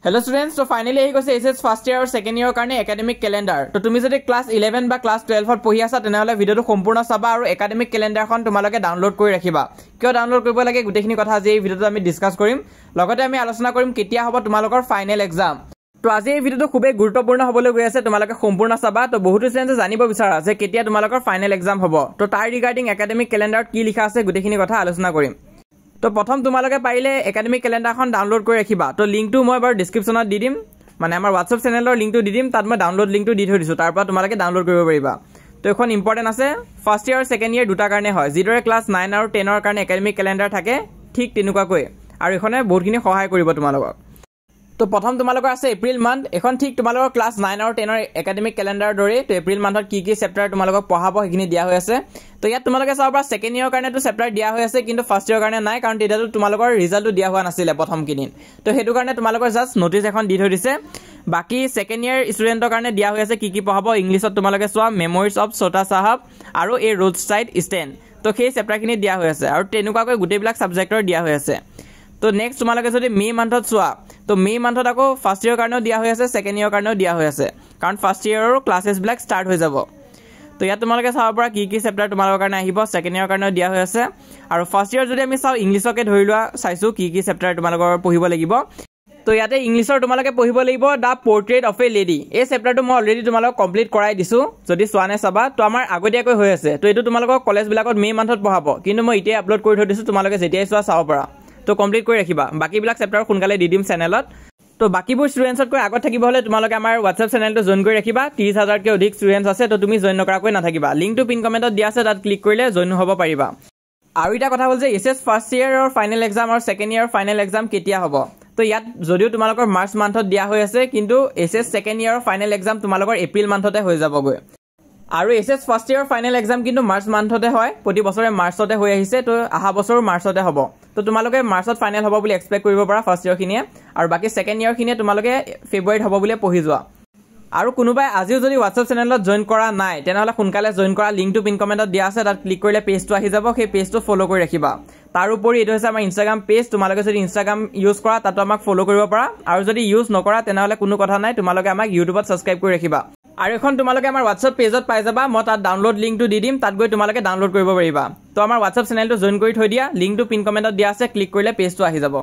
Hello students, so finally I goes SS first year or second year karone academic calendar. To tumi jodi class 11 ba class 12 ot pohi asa tenale video to সম্পূৰ্ণ চাবা আৰু academic calendar খন তোমালোকে download কৰি ৰাখিবা। কিয় download কৰিব লাগে গুটেখিনি কথা আজি এই ভিডিওটো আমি ডিসকাস কৰিম। লগতে আমি আলোচনা কৰিম কেতিয়া হ'ব তোমালোকৰ ফাইনেল এক্সাম। তো আজি এই ভিডিওটো খুবেই গুৰুত্বপূৰ্ণ হ'বলৈ গৈ আছে, তোমালোকে সম্পূৰ্ণ চাবা। তো বহুত স্টুডেন্টে জানিব বিচাৰা যে কেতিয়া তোমালোকৰ ফাইনেল এক্সাম হ'ব। তো তাৰ ৰিগাৰ্ডিং একাডেমিক ক্যালেন্ডাৰত কি লিখা আছে গুটেখিনি কথা আলোচনা কৰিম। তো প্ৰথম তোমালোকে পাৰিলে একাডেমিক ক্যালেন্ডাৰখন ডাউনলোড কৰি ৰাখিবা। তো লিংকটো মই বাৰু ডেসক্ৰিপচনত দি দিম, মানে আমাৰ WhatsApp চেনেলৰ লিংকটো দি দিম, তাত মই ডাউনলোড লিংকটো দি থৈ দিছো, তাৰ পৰা তোমালোকে ডাউনলোড কৰিব পাৰিবা। তো এখন ইম্পৰ্টেন্ট আছে, ফাৰ্ষ্ট ইয়াৰ সেকেন্ড ইয়াৰ দুটা কাৰণে হয়। যিদৰে ক্লাছ 9 আৰু 10 ৰ কাৰণে একাডেমিক ক্যালেন্ডাৰ থাকে ঠিক তেনেকুৱাকৈ, আৰু এখনে বহুতখিনি সহায় কৰিব তোমালোকক। তো প্ৰথম তোমালোকৰ আছে এপ্ৰিল মান্থ, এখন ঠিক তোমালোকৰ ক্লাছ 9 আৰু 10 ৰ একাডেমিক ক্যালেন্ডাৰ দৰে। তো এপ্ৰিল মান্থত কি কি চেপ্টাৰ তোমালোকক পঢ়াব সেইখিনি দিয়া হৈ আছে। তো ইয়াত তোমালোকে চাব পৰা সেকেন্ড ইয়াৰ কাৰণে তো চেপ্টাৰ দিয়া হৈ আছে, কিন্তু ফাৰ্ষ্ট ইয়াৰ কাৰণে নাই, কাৰণ তেতিয়াতো তোমালোকৰ ৰিজাল্টটো দিয়া হোৱা নাছিলে প্ৰথম কিদিন। তো হেতু কাৰণে তোমালোকৰ জাস্ট নোটিছ এখন দি থৈ দিছে। বাকি সেকেন্ড ইয়াৰ ষ্টুডেন্টৰ কাৰণে দিয়া হৈ আছে কি কি পঢ়াব। ইংলিছত তোমালোকে চোৱা মেমৰিজ অফ ছোটা সাহাব আৰু এ ৰোড সাইড ষ্টেণ্ড। তো সেই চেপ্টাৰখিনি দিয়া হৈ আছে, আৰু তেনেকুৱাকৈ গোটেইবিলাক সাবজেক্টৰ দিয়া হৈ আছে। তো নেক্সট তোমালোকে যদি মে মান্থত চোৱা, তো মে মান্থত আকৌ ফাৰ্ষ্ট ইয়াৰ কাৰণেও দিয়া হৈ আছে, সেকেন্ড ইয়াৰ কাৰণেও দিয়া হৈ আছে, কাৰণ ফাৰ্ষ্ট ইয়াৰৰ ক্লাছেছবিলাক ষ্টাৰ্ট হৈ যাব। তো ইয়াত তোমালোকে চাব পৰা কি কি চেপ্টাৰ তোমালোকৰ কাৰণে আহিব, সেকেন্ড ইয়াৰ কাৰণেও দিয়া হৈ আছে। আৰু ফাৰ্ষ্ট ইয়াৰ যদি আমি চাওঁ ইংলিছকে ধৰি লোৱা চাইছো কি কি চেপ্টাৰ তোমালোকৰ পঢ়িব লাগিব। তো ইয়াতে ইংলিছৰ তোমালোকে পঢ়িব লাগিব দা পোৰ্ট্ৰেট অফ এ লেডি। এই চেপ্টাৰটো মই অলৰেডি তোমালোকক কমপ্লিট কৰাই দিছো, যদি চোৱা নাই চাবা। তো আমাৰ আগতীয়াকৈ হৈ আছে, তো এইটো তোমালোকক কলেজবিলাকত মে মান্থত পঢ়াব, কিন্তু মই এতিয়া আপলোড কৰি থৈ দিছো, তোমালোকে যেতিয়াই চোৱা চাব পৰা। তো কমপ্লিট কৰি ৰাখিবা, বাকিবিলাক চেপ্টাৰ সোনকালে দি দিম চেনেলত। তো বাকিবোৰ ষ্টুডেন্টছতকৈ আগত থাকিব হলে তোমালোকে আমাৰ WhatsApp চেনেলটো জয়েন কৰি ৰাখিবা। 30,000কৈ অধিক ষ্টুডেন্টছ আছে, তো তুমি জয়েন নকৰাকৈ নাথাকিবা। লিংকটো পিন কমেন্টত দিয়া আছে, তাত ক্লিক কৰিলে জয়েন হ'ব পাৰিবা। আৰু এটা কথা হ'ল যে এছএছ ফাৰ্ষ্ট ইয়াৰৰ ফাইনেল এক্সাম আৰু সেকেন্ড ইয়াৰৰ ফাইনেল এক্সাম কেতিয়া হ'ব। তো ইয়াত যদিও তোমালোকৰ মাৰ্চ মান্থত দিয়া হৈ আছে, কিন্তু এছএছ সেকেন্ড ইয়াৰৰ ফাইনেল এক্সাম তোমালোকৰ এপ্ৰিল মান্থতে হৈ যাবগৈ। আৰু এছএছ ফাৰ্ষ্ট ইয়াৰৰ ফাইনেল এক্সাম কিন্তু মাৰ্চ মান্থতে হয়, প্ৰতি বছৰে মাৰ্চতে হৈ আহিছে। তো অহা বছৰো মাৰ্চতে হ'ব। তো তোমালোকে মাৰ্চত ফাইনেল হ'ব বুলি এক্সপেক্ট কৰিব পাৰা ফাৰ্ষ্ট ইয়াৰখিনিয়ে, আৰু বাকি সেকেন্ড ইয়াৰখিনিয়ে তোমালোকে ফেব্ৰুৱাৰীত হ'ব বুলি পঢ়ি যোৱা। আৰু কোনোবাই আজিও যদি WhatsApp চেনেলত জয়েন কৰা নাই, তেনেহ'লে সোনকালে জয়েন কৰা। লিংকটো পিন কমেন্টত দিয়া আছে, তাত ক্লিক কৰিলে পেজটো আহি যাব, সেই পেজটো ফ'ল' কৰি ৰাখিবা। তাৰোপৰি এইটো হৈছে আমাৰ ইনষ্টাগ্ৰাম পেজ, তোমালোকে যদি ইনষ্টাগ্ৰাম ইউজ কৰা তাতো আমাক ফ'ল' কৰিব পাৰা, আৰু যদি ইউজ নকৰা তেনেহ'লে কোনো কথা নাই, তোমালোকে আমাক ইউটিউবত ছাবস্ক্ৰাইব কৰি ৰাখিবা। আৰু এখন তোমালোকে আমাৰ WhatsApp পেজত পাই যাবা, মই তাত ডাউনলোড লিংকটো দি দিম, তাত গৈ তোমালোকে ডাউনলোড কৰিব পাৰিবা। তো আমাৰ WhatsApp চেনেলটো জয়েন কৰি থৈ দিয়া, লিংকটো পিন কমেন্টত দিয়া আছে, ক্লিক কৰিলে পেজটো আহি যাব।